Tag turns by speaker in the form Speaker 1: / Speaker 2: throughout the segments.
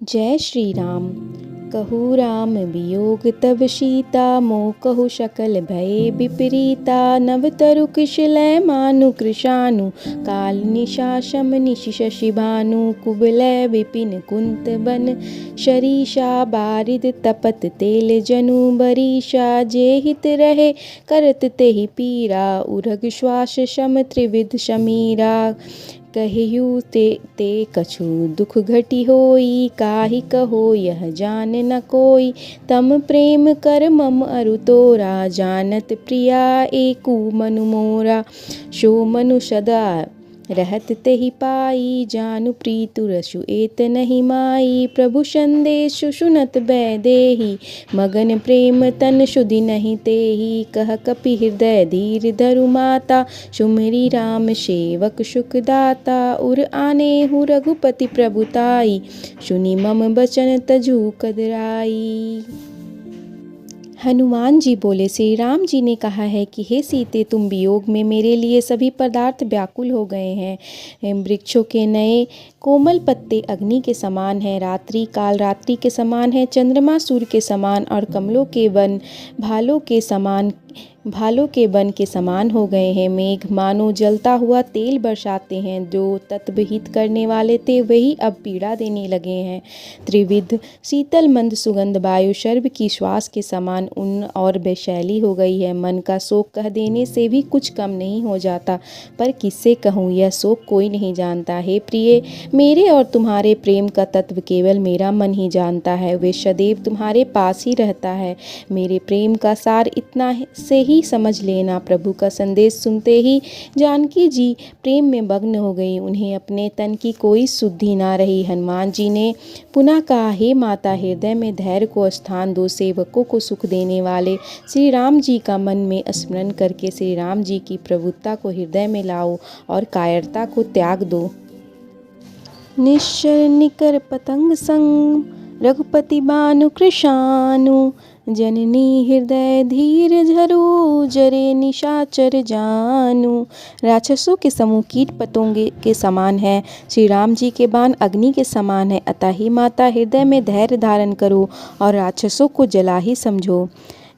Speaker 1: जय श्री राम। कहु राम वियोग तब सीता, मोह कहु सकल भय विपरीता। नव तरु कुशलय मानु कृशानु, काल निशासम निशि शशि भानु। कुबलय विपिन कुंत बन शरीषा, बारिद तपत तेल जनु बरीषा। जे हित रहे करत तेहि पीरा, उरग श्वास शम त्रिविध शमीरा। कहियु ते कछु दुख घटी होई, काहि कहो यह जान न कोई। तम प्रेम कर मम अरु तोरा, जानत प्रिया एकु मनु मोरा। सो मनु सदा रहत तेहि पाई, जानु प्रीतु रसु एत नहीं माई। प्रभु संदेशु सुनत बैदेही, मगन प्रेम तन सुधि नहीं तेही। कह कपि हृदय धीर धरु माता, सुमिरि राम सेवक सुख दाता। उर आनेहु रघुपति प्रभुताई, सुनि मम बचन तजु कदराई। हनुमान जी बोले, श्री राम जी ने कहा है कि हे सीते, तुम वियोग में मेरे लिए सभी पदार्थ व्याकुल हो गए हैं। वृक्षों के नए कोमल पत्ते अग्नि के समान हैं, रात्रि काल रात्रि के समान है, चंद्रमा सूर्य के समान और कमलों के वन भालों के वन के समान हो गए हैं। मेघ मानो जलता हुआ तेल बरसाते हैं, जो तत्वहित करने वाले थे वही अब पीड़ा देने लगे हैं। त्रिविध शीतल मंद सुगंध वायु शर्व की श्वास के समान उन और वैशैली हो गई है। मन का शोक कह देने से भी कुछ कम नहीं हो जाता, पर किससे कहूँ, यह शोक कोई नहीं जानता। हे प्रिय, मेरे और तुम्हारे प्रेम का तत्व केवल मेरा मन ही जानता है, वे सदैव तुम्हारे पास ही रहता है। मेरे प्रेम का सार इतना से ही समझ लेना। प्रभु का संदेश सुनते ही जानकी जी प्रेम में मग्न हो गई, उन्हें अपने तन की कोई शुद्धि ना रही। हनुमान जी ने पुनः कहा, हे माता, हृदय में धैर्य को स्थान दो, सेवकों को सुख देने वाले श्री राम जी का मन में स्मरण करके श्री राम जी की प्रभुता को हृदय में लाओ और कायरता को त्याग दो। निश्चर निकर पतंग संग, रघुपति बानु कृशानु। जननी हृदय धीर धरो, जरे निशाचर जानू। राक्षसों के समूह कीट पतंगे के समान है, श्री राम जी के बाण अग्नि के समान है। अतः ही माता, हृदय में धैर्य धारण करो और राक्षसों को जला ही समझो।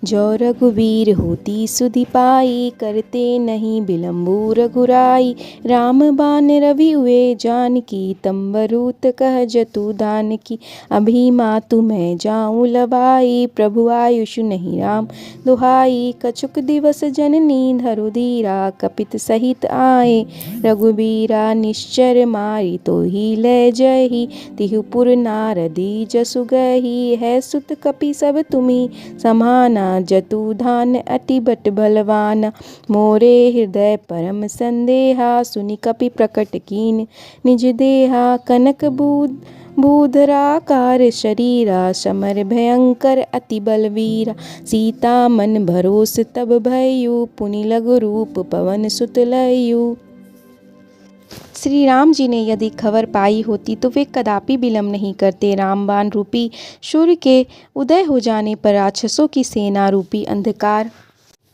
Speaker 1: जो रघुवीर होती सुधि पाई, करते नहीं विलम्बु रघुराई। राम बाण रवि हुए जानकी, तंबरूत कह जतु दान की। अभी मातु मैं जाऊँ लवाई, प्रभु आयुष नहीं राम दुहाई। कछुक दिवस जननी धरु धीरा, कपित सहित आए रघुबीरा। निश्चर मारी तो ही ले जही, तिहुपुर नारदी जसु गही। है सुत कपि सब तुम्ही समाना, जतु धान अति बट बलवान। मोरे हृदय परम संदेहा, सुनि कपि प्रकट कीन निज देहा। कनक बूधराकार शरीरा, समर भयंकर अति बलवीरा। सीता मन भरोस तब भयउ, पुनि लघु रूप पवन सुत लयउ। श्री राम जी ने यदि खबर पाई होती तो वे कदापि विलम्ब नहीं करते। रामबाण रूपी सूर्य के उदय हो जाने पर राक्षसों की सेना रूपी अंधकार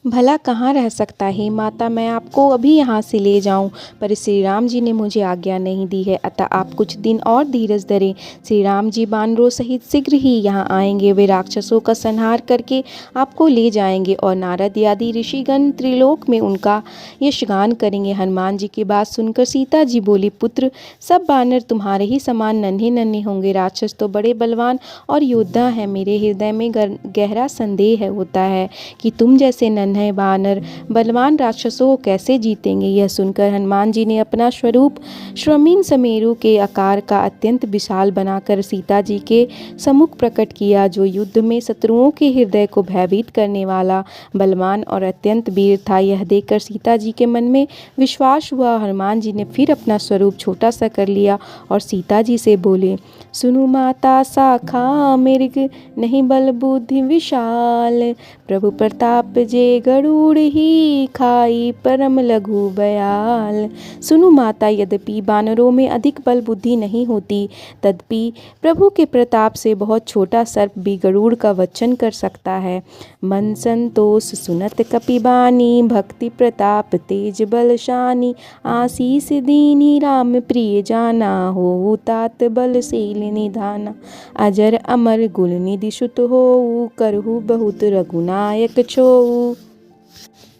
Speaker 1: भला कहाँ रह सकता है। माता, मैं आपको अभी यहाँ से ले जाऊँ, पर श्री राम जी ने मुझे आज्ञा नहीं दी है, अतः आप कुछ दिन और धीरज धरें। श्री राम जी बानरों सहित शीघ्र ही यहाँ आएंगे। वे राक्षसों का संहार करके आपको ले जाएंगे और नारद आदि ऋषिगण त्रिलोक में उनका यशगान करेंगे। हनुमान जी की बात सुनकर सीता जी बोली, पुत्र, सब बानर तुम्हारे ही समान नन्हे नन्हे होंगे। राक्षस तो बड़े बलवान और योद्धा है। मेरे हृदय में गहरा संदेह होता है कि तुम जैसे नन्हे बानर बलवान राक्षसों को कैसे जीतेंगे। यह सुनकर हनुमान जी ने अपना स्वरूप श्रमीन समेरु के आकार का अत्यंत विशाल बनाकर सीता जी के सम्मुख प्रकट किया, जो युद्ध में शत्रुओं के हृदय को भयभीत करने वाला बलवान और अत्यंत वीर था। यह देखकर सीता जी के मन में विश्वास हुआ। हनुमान जी ने फिर अपना स्वरूप छोटा सा कर लिया और सीता जी से बोले, सुनु माता, शाखा मृग नहीं बल बुद्धि विशाल। प्रभु प्रताप जे गरुड़ ही खाई परम लघु बयाल। सुनु माता, यद्यपि बानरों में अधिक बल बुद्धि नहीं होती, तदपि प्रभु के प्रताप से बहुत छोटा सर्प भी गरुड़ का वचन कर सकता है। मन संतोष सुनत कपिबानी, भक्ति प्रताप तेज बलशानी। आशीष दीनी राम प्रिय जाना, हो तात बलशील निधाना। अजर अमर गुल निधि सुत होऊ, करहु बहुत रघुनायक छोऊ।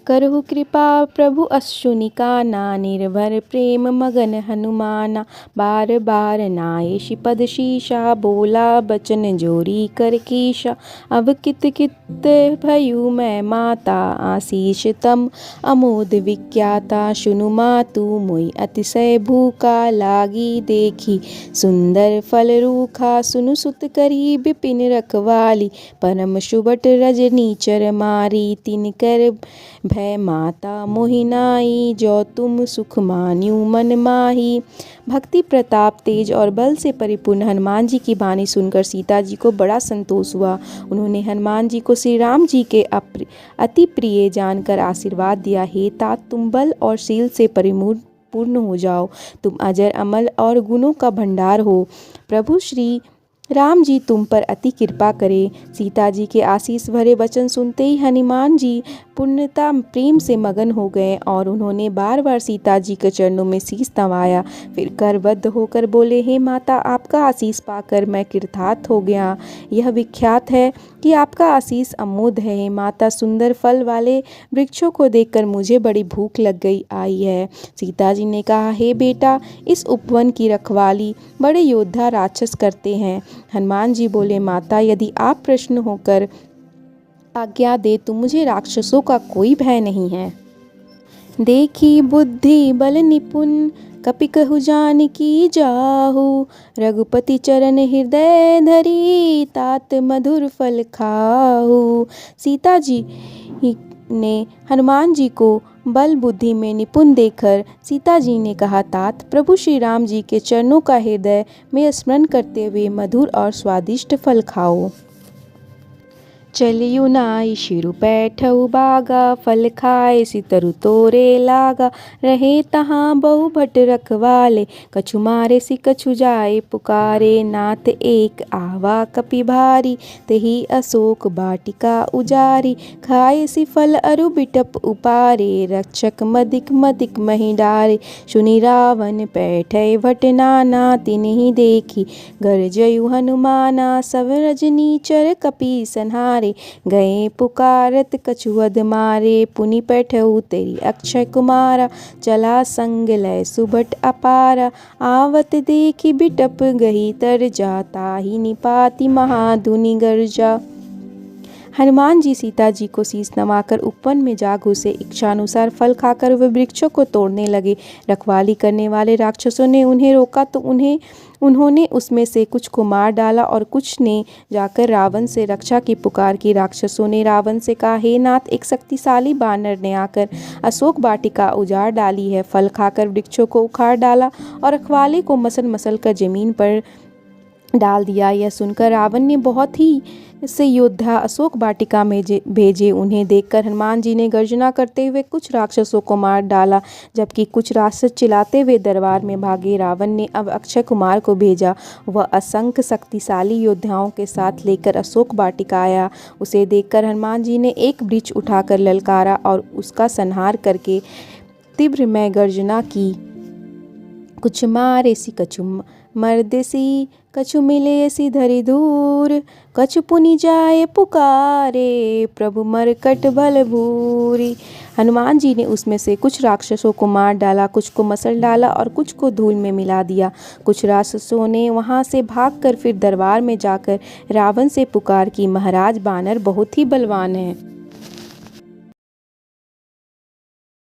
Speaker 1: करहु कृपा प्रभु अश्रुनिकाना, निर्भर प्रेम मगन हनुमाना। बार बार नाये पद शीशा, बोला बचन जोरी कर कीशा। अब कित कित भयु मैं माता, आशीष तम अमोद विख्याता। सुनु मातु मोहि अतिशय भूखा, लागी देखी सुंदर फल रूखा। सुनु सुत करी बिपिन रखवाली, परम सुबट रजनीचर मारी। तिनकर भय माता मोहि नाई, जो तुम सुख मान्यू मन माही। भक्ति प्रताप तेज और बल से परिपूर्ण हनुमान जी की वाणी सुनकर सीता जी को बड़ा संतोष हुआ। उन्होंने हनुमान जी को श्री राम जी के अति प्रिय जानकर आशीर्वाद दिया। हे तात, तुम बल और शील से परिपूर्ण हो जाओ। तुम अजर अमल और गुणों का भंडार हो। प्रभु श्री राम जी तुम पर अति कृपा करे। सीता जी के आशीष भरे वचन सुनते ही हनुमान जी पूर्णता प्रेम से मगन हो गए और उन्होंने बार बार सीता जी के चरणों में शीश नवाया। फिर करबद्ध होकर बोले, हे माता, आपका आशीष पाकर मैं कृतार्थ हो गया। यह विख्यात है कि आपका आशीष अमोघ है। हे माता, सुंदर फल वाले वृक्षों को देखकर मुझे बड़ी भूख लग आई है। सीता जी ने कहा, हे बेटा, इस उपवन की रखवाली बड़े योद्धा राक्षस करते हैं। हनुमान जी बोले, माता, यदि आप प्रसन्न होकर आज्ञा दे तो मुझे राक्षसों का कोई भय नहीं है। देखी बुद्धि बल निपुण, कपि कहु जानकी जाहु। रघुपति चरण हृदय धरी, तात मधुर फल खाहु। सीता जी ने हनुमान जी को बल बुद्धि में निपुण देखकर सीता जी ने कहा, तात, प्रभु श्री राम जी के चरणों का हृदय में स्मरण करते हुए मधुर और स्वादिष्ट फल खाओ। चलियु नाई शिरु पैठऊ बागा, फल खाए सितरु तोरे लागा। रहे तहाँ बहु भट रखवाले, कछु मारे सि कछु जाए पुकारे। नाथ एक आवा कपि भारी, तेहि अशोक बाटिका उजारी। खाए सि फल अरु बिटप उपारे, रक्षक मदिक मदिक महि डारे। सुनि रावण पैठै भट नाना, तिन्हि देखी गरजयु हनुमाना। सब रजनीचर कपि संहारे, गए पुकारत कछुअद मारे। पुनि पैठऊ तेरी अक्षय कुमारा, चला संग लय सुभट अपारा। आवत देखी बिटप गही तर जा, ताहि निपाति महाधुनि गर्जा। हनुमान जी सीता जी को शीश नवाकर उपवन में जा घुसे। इच्छानुसार फल खाकर वे वृक्षों को तोड़ने लगे। रखवाली करने वाले राक्षसों ने उन्हें रोका तो उन्होंने उसमें से कुछ को मार डाला और कुछ ने जाकर रावण से रक्षा की पुकार की। राक्षसों ने रावण से कहा, हे नाथ, एक शक्तिशाली बानर ने आकर अशोक वाटिका उजाड़ डाली है। फल खाकर वृक्षों को उखाड़ डाला और रखवाले को मसल मसल कर जमीन पर डाल दिया। यह सुनकर रावण ने बहुत ही से योद्धा अशोक वाटिका में भेजे। उन्हें देखकर हनुमान जी ने गर्जना करते हुए कुछ राक्षसों को मार डाला, जबकि कुछ राक्षस चिल्लाते हुए दरबार में भागे। रावण ने अब अक्षय कुमार को भेजा। वह असंख्य शक्तिशाली योद्धाओं के साथ लेकर अशोक वाटिका आया। उसे देखकर हनुमान जी ने एक वृक्ष उठाकर ललकारा और उसका संहार करके तीव्र में गर्जना की। कुछ मारे सी कछु मर्देसी, कछु मिले सी धरि दूर। कछु पुनि जाए पुकारे, प्रभु मरकट भल भूरी। हनुमान जी ने उसमें से कुछ राक्षसों को मार डाला, कुछ को मसल डाला और कुछ को धूल में मिला दिया। कुछ राक्षसों ने वहां से भागकर फिर दरबार में जाकर रावण से पुकार की, महाराज, बानर बहुत ही बलवान है।